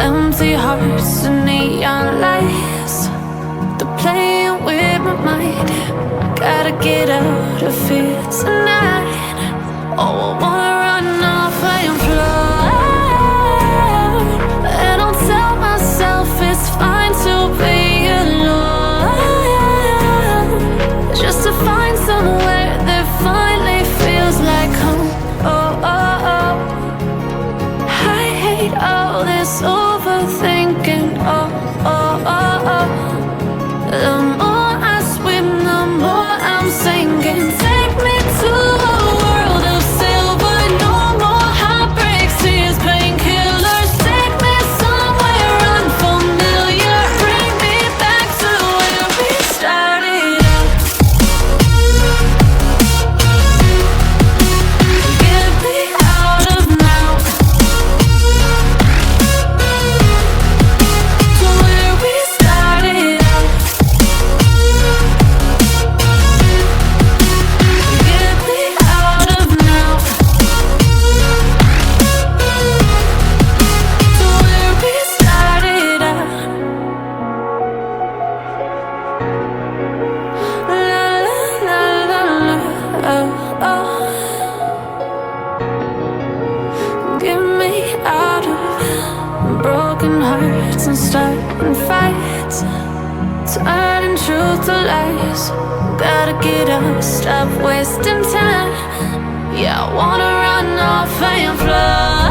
Empty hearts and neon lights, they're playing with my mind. Gotta get out of here tonight. Oh, I wanna run off and fly, and I'll tell myself it's fine to be alone, just to find somewhere that finally feels like home. Oh, oh, oh. I hate all this overthinking. Oh, oh, oh, oh. The more I swim, the more I'm sinking. Take me to a world of silver. No more heartbreaks, tears, painkillers. Take me somewhere unfamiliar. Bring me back to where we started out. Get me out of now, to where we started out. Get me out of now, to where we started out. La la la la la, oh, oh. Get me out of broken hearts and starting fights, turning truth to lies. Gotta get up, stop wasting time. Yeah, I wanna run off and fly.